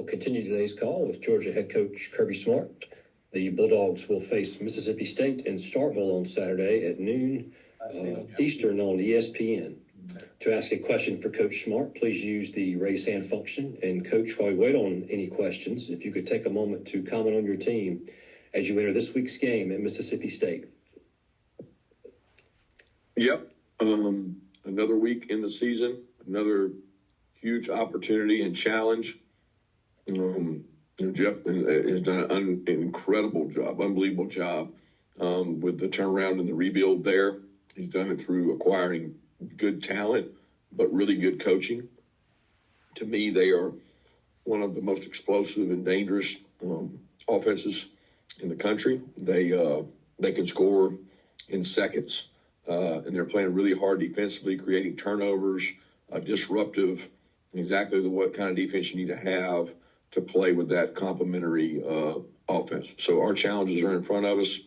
We'll continue today's call with Georgia head coach Kirby Smart. The Bulldogs will face Mississippi State in Starkville on Saturday at noon Eastern on ESPN. To ask a question for Coach Smart, please use the raise hand function. And Coach, while we wait on any questions, if you could take a moment to comment on your team as you enter this week's game at Mississippi State. Yep. Another week in the season, another huge opportunity and challenge. Jeff has done an incredible job, unbelievable job with the turnaround and the rebuild there. He's done it through acquiring good talent, but really good coaching. To me, they are one of the most explosive and dangerous offenses in the country. They can score in seconds, and they're playing really hard defensively, creating turnovers, disruptive, exactly what kind of defense you need to have to play with that complementary offense. So our challenges are in front of us,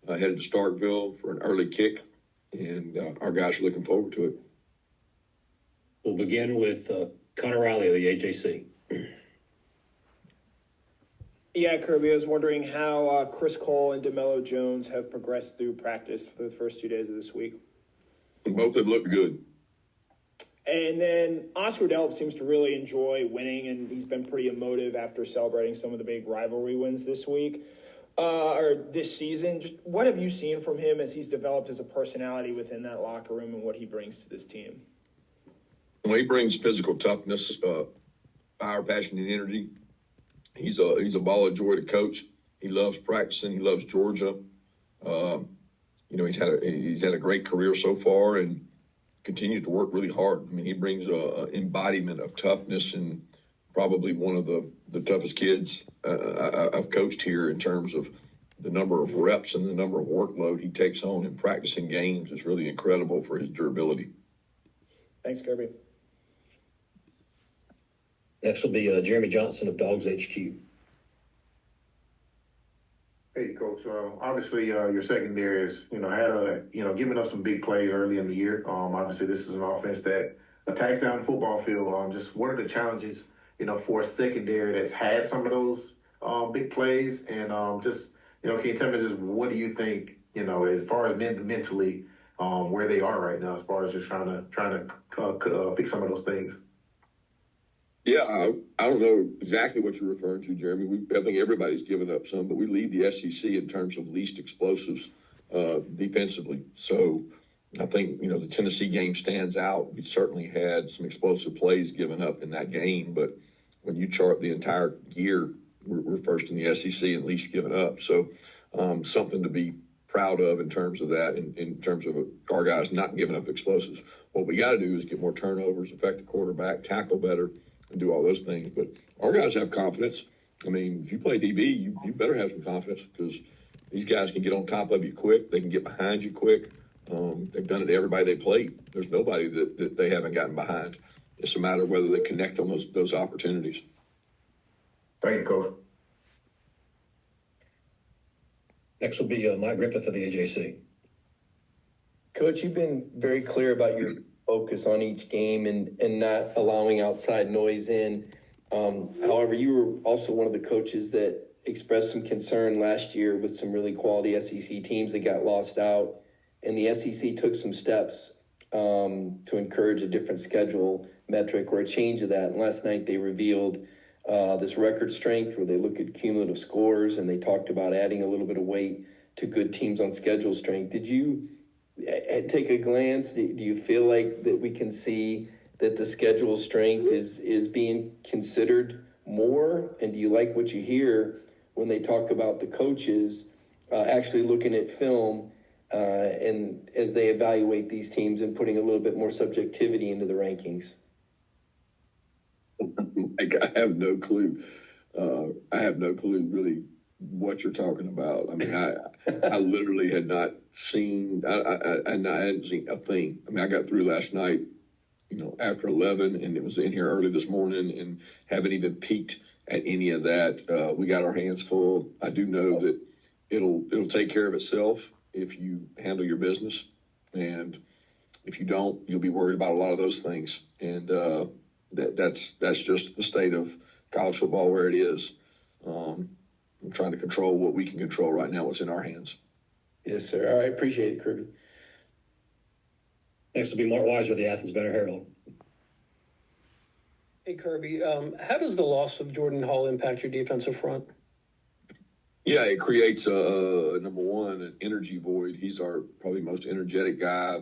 headed to Starkville for an early kick, and our guys are looking forward to it. We'll begin with Connor Riley of the AJC. Yeah, Kirby, I was wondering how Chris Cole and DeMello Jones have progressed through practice for the first 2 days of this week. Both have looked good. And then Oscar Delp seems to really enjoy winning, and he's been pretty emotive after celebrating some of the big rivalry wins this week or this season. Just what have you seen from him as he's developed as a personality within that locker room and what he brings to this team? Well, he brings physical toughness, fire, passion, and energy. He's a ball of joy to coach. He loves practicing. He loves Georgia. He's had a great career so far and continues to work really hard. I mean, he brings an embodiment of toughness and probably one of the toughest kids I've coached here in terms of the number of reps and the number of workload he takes on in practicing games is really incredible for his durability. Thanks, Kirby. Next will be Jeremy Johnson of Dogs HQ. Hey, Coach. Obviously, your secondary has, given up some big plays early in the year. Obviously, this is an offense that attacks down the football field. Just what are the challenges, for a secondary that's had some of those big plays? And can you tell me just what do you think, as far as mentally, where they are right now, as far as just trying to fix some of those things? Yeah, I don't know exactly what you're referring to, Jeremy. I think everybody's given up some, but we lead the SEC in terms of least explosives defensively. So I think, the Tennessee game stands out. We certainly had some explosive plays given up in that game, but when you chart the entire year, we're first in the SEC and least given up. So something to be proud of in terms of that, in terms of our guys not giving up explosives. What we got to do is get more turnovers, affect the quarterback, tackle better, and do all those things. But our guys have confidence. I mean, if you play DB, you better have some confidence because these guys can get on top of you quick. They can get behind you quick. They've done it to everybody they played. There's nobody that they haven't gotten behind. It's a matter of whether they connect on those opportunities. Thank you, Coach. Next will be Mike Griffith of the AJC. Coach, you've been very clear about your focus on each game and not allowing outside noise in. However, you were also one of the coaches that expressed some concern last year with some really quality SEC teams that got lost out. And the SEC took some steps to encourage a different schedule metric or a change of that. And last night they revealed this record strength where they look at cumulative scores and they talked about adding a little bit of weight to good teams on schedule strength. Did you take a glance? Do you feel like that we can see that the schedule strength is being considered more? And do you like what you hear when they talk about the coaches actually looking at film and as they evaluate these teams and putting a little bit more subjectivity into the rankings? I have no clue. I have no clue really what you're talking about. I mean, I literally had not seen, I hadn't seen a thing. I mean, I got through last night, after 11, and it was in here early this morning and haven't even peeked at any of that. We got our hands full. I do know that it'll take care of itself if you handle your business. And if you don't, you'll be worried about a lot of those things. And that's just the state of college football where it is. I'm trying to control what we can control right now, what's in our hands. Yes, sir. All right. Appreciate it, Kirby. Next will be Mark Weiser, the Athens Banner-Herald. Hey, Kirby, how does the loss of Jordan Hall impact your defensive front? Yeah, it creates number one, an energy void. He's our probably most energetic guy,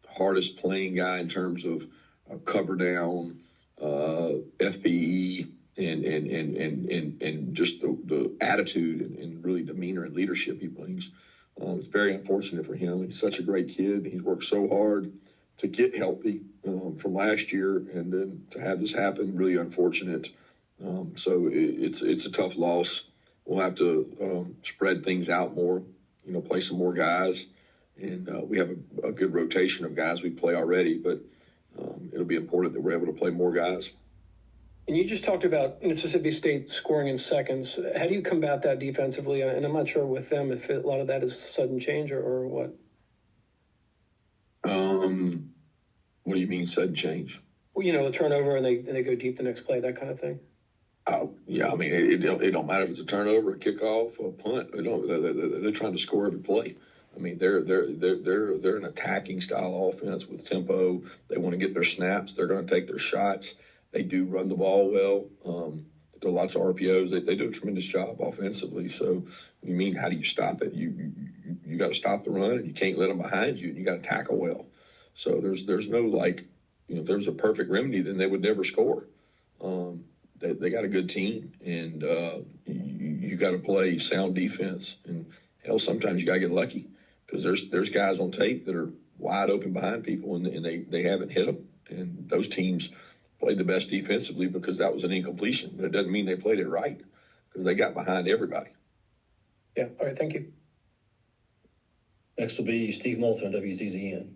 hardest playing guy in terms of cover down, FPE, and just the attitude and really demeanor and leadership he brings. It's very unfortunate for him. He's such a great kid. He's worked so hard to get healthy from last year, and then to have this happen, really unfortunate. So it's a tough loss. We'll have to spread things out more, play some more guys. And we have a good rotation of guys we play already, but it'll be important that we're able to play more guys. And you just talked about Mississippi State scoring in seconds. How do you combat that defensively? And I'm not sure with them if a lot of that is sudden change or what. What do you mean sudden change? Well, a turnover and they go deep the next play, that kind of thing. Oh, yeah. I mean, it don't matter if it's a turnover, a kickoff, a punt. They're trying to score every play. I mean, they're an attacking style offense with tempo. They want to get their snaps. They're going to take their shots. They do run the ball well. There are lots of RPOs. They do a tremendous job offensively. So, you mean, how do you stop it? You got to stop the run, and you can't let them behind you, and you got to tackle well. So there's no if there's a perfect remedy, then they would never score. They got a good team, and you got to play sound defense. And hell, sometimes you got to get lucky because there's guys on tape that are wide open behind people, and they haven't hit them. And those teams played the best defensively because that was an incompletion, but it doesn't mean they played it right because they got behind everybody. Yeah. All right. Thank you. Next will be Steve Moulton on WZZN.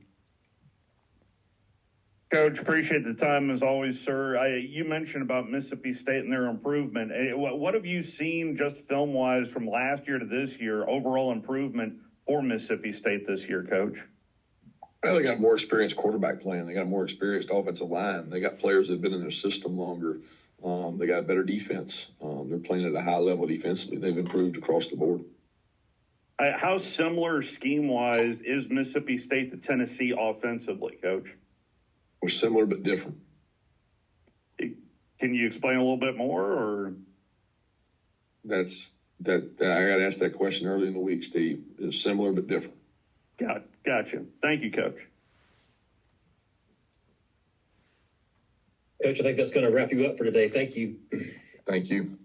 Coach, appreciate the time as always, sir. You mentioned about Mississippi State and their improvement. What have you seen just film-wise from last year to this year, overall improvement for Mississippi State this year, Coach? Well, they got more experienced quarterback playing. They got a more experienced offensive line. They got players that have been in their system longer. They got a better defense. They're playing at a high level defensively. They've improved across the board. How similar scheme-wise is Mississippi State to Tennessee offensively, Coach? We're similar but different. Can you explain a little bit more, or? I got asked that question early in the week, Steve. It's similar but different. Gotcha. Thank you, Coach. Coach, I think that's going to wrap you up for today. Thank you. Thank you.